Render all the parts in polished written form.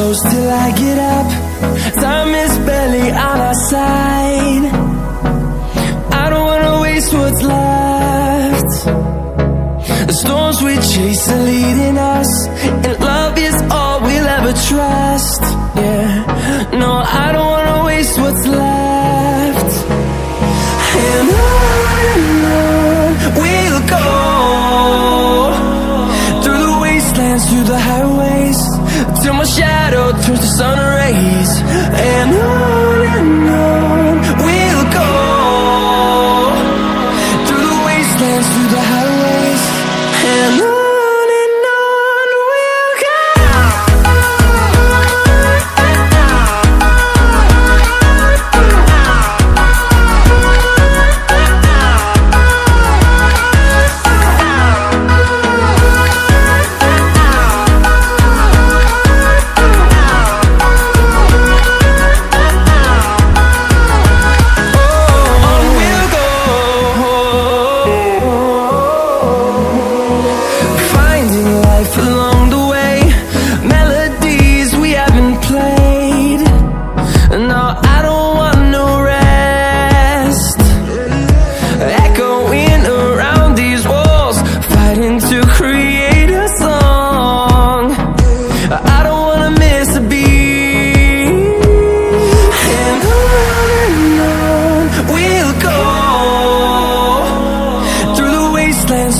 close till I get up. Time is barely on our side. I don't wanna waste what's left. The storms we chase are leading us, and love is all we'll ever trust. Yeah, no, I don't wanna waste what's left. And on we'll go, through the wastelands, through the highways, till my shadow turns to sun rays. And on we'll go, through the wastelands, through the highways, and on we'll go.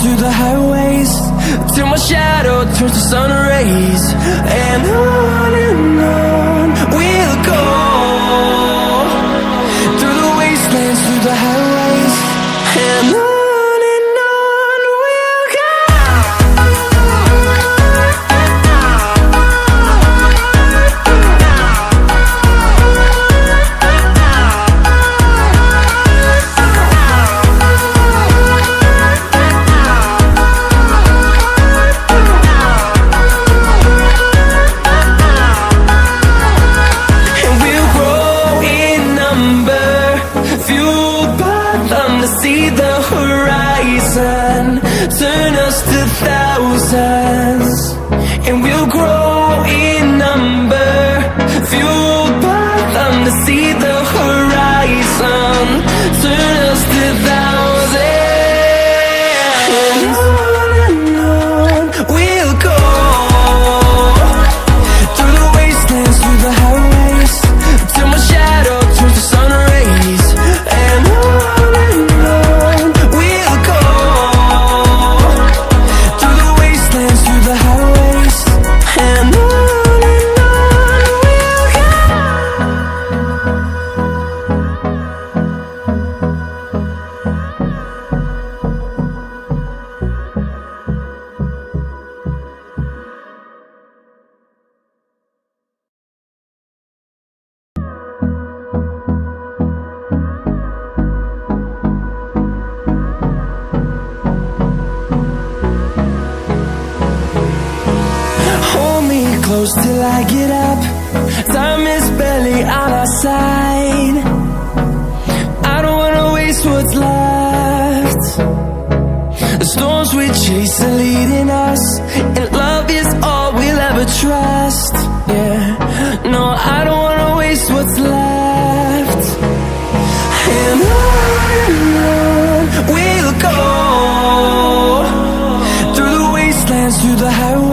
Through the highways, till my shadow turns to sun rays. And on we'll go, through the wastelands, through the highways, and on we'll go. See the horizon, turn us to thousands, and we'll grow in number, fueled by them. To see the horizon, turn us to thousands, and on we'll go, through the wastelands, through the highways, till my shadow turns to sun rays. And close till I get up. Time is barely on our side. I don't wanna waste what's left. The storms we chase are leading us, and love is all we'll ever trust. Yeah, no, I don't wanna waste what's left. And on we'll go, through the wastelands, through the highways.